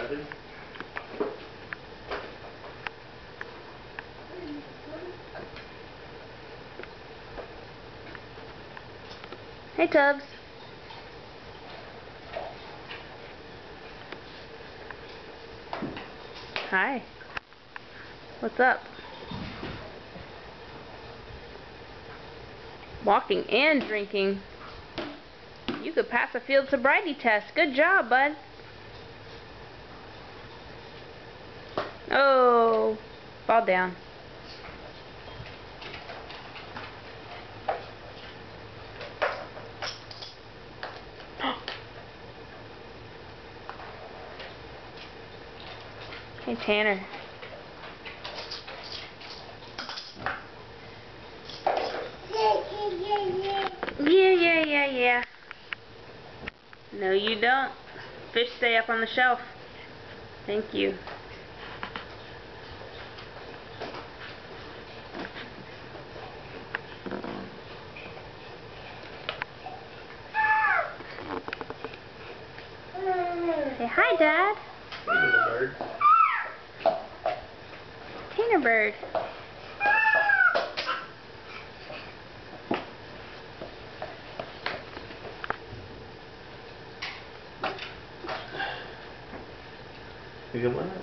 Bradley. Hey, Tubbs. Hi. What's up? Walking and drinking. You could pass a field sobriety test. Good job, bud. Oh, fall down. Hey, Tanner. Yeah. No, you don't. Fish stay up on the shelf. Thank you. Say hi, Dad. Little bird. Tanner bird. You can win it.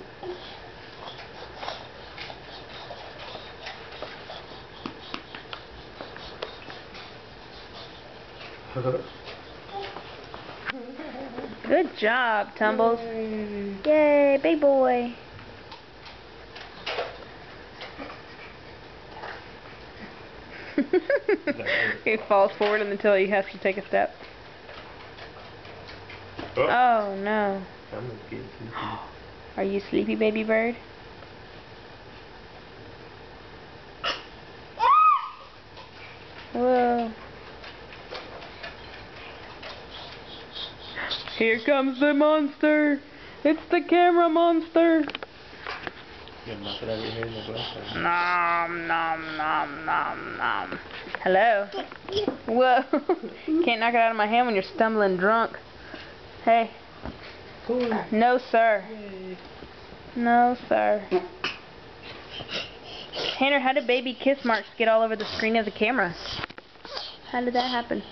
Good job, Tumbles. Yay, big boy. He falls forward until he has to take a step. Oh no. Are you sleepy, baby bird? Whoa. Here comes the monster. It's the camera monster. Nom nom nom nom nom. Hello. Whoa. Can't knock it out of my hand when you're stumbling drunk. Hey. No, sir. No, sir. Tanner, how did baby kiss marks get all over the screen of the camera? How did that happen?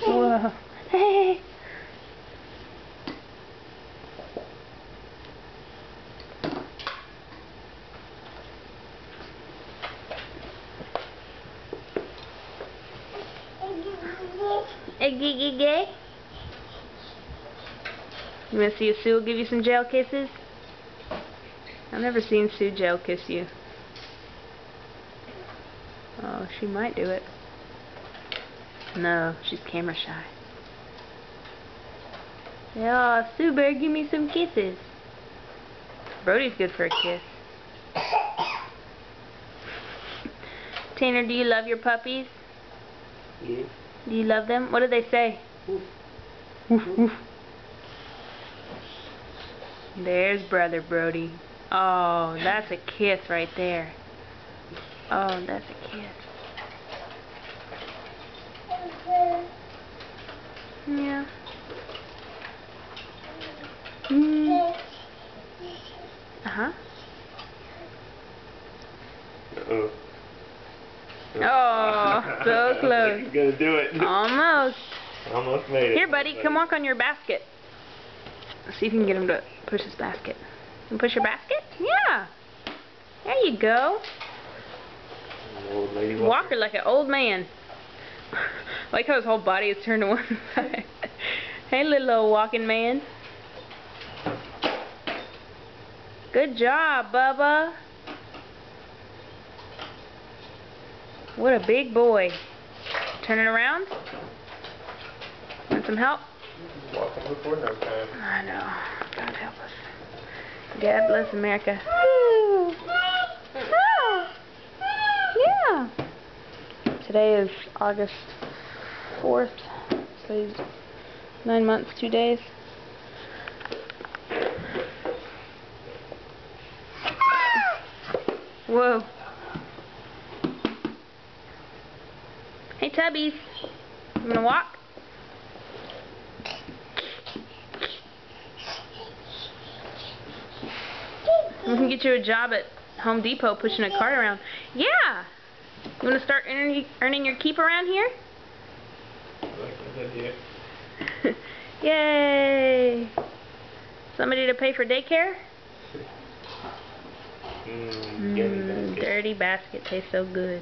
Whoa. Hey. Gay. You want to see if Sue will give you some jail kisses? I've never seen Sue jail kiss you. Oh, she might do it. No, she's camera shy. Yeah, Sue better give me some kisses. Brody's good for a kiss. Tanner, do you love your puppies? Yeah. Do you love them? What do they say? Woof. Woof, woof. There's brother Brody. Oh, that's a kiss right there. Oh, that's a kiss. Yeah. Uh-huh. Uh-oh. Oh, so close. He's gonna do it. Almost. Almost made it. Here, buddy, come walk on your basket. Let's see if you can get him to push his basket. Can you push your basket? Yeah. There you go. Old lady Walker like an old man. I like how his whole body is turned to one side. Hey, little old walking man. Good job, Bubba. What a big boy. Turn it around. Want some help? Walking before no time. I know. God help us. God bless America. Yeah. Today is August 4th. So he's 9 months, 2 days. Whoa. Hey, Tubbies. You wanna walk? We can get you a job at Home Depot pushing a cart around. Yeah! You wanna start earning your keep around here? I like that idea. Yay! Somebody to pay for daycare? Yummy basket. Dirty basket tastes so good.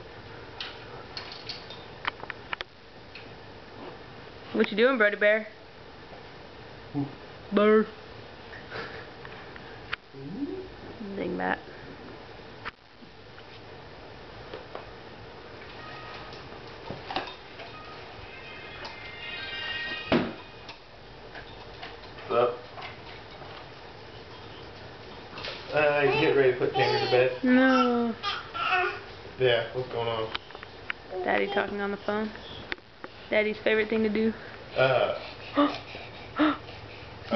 What you doing, Brody Bear? Bird. Big bat. What's up? You get ready to put Tanner to bed? No. Yeah, what's going on? Daddy talking on the phone. Daddy's favorite thing to do.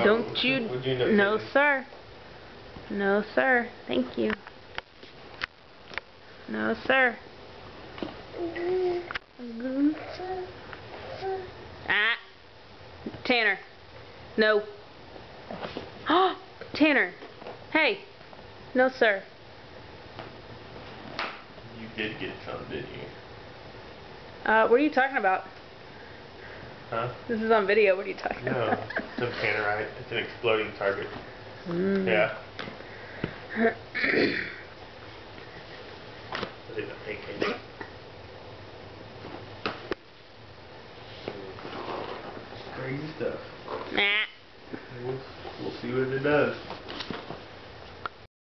Don't you? Would you know No, that? sir. No, sir. Thank you. No, sir. Ah. Tanner. No. Tanner. Hey. No, sir. You did get some, didn't you? What are you talking about? Huh? This is on video. What are you talking No, about? it's a Tannerite. It's an exploding target. Yeah. What is it, AK? Crazy stuff. Nah. We'll see what it does.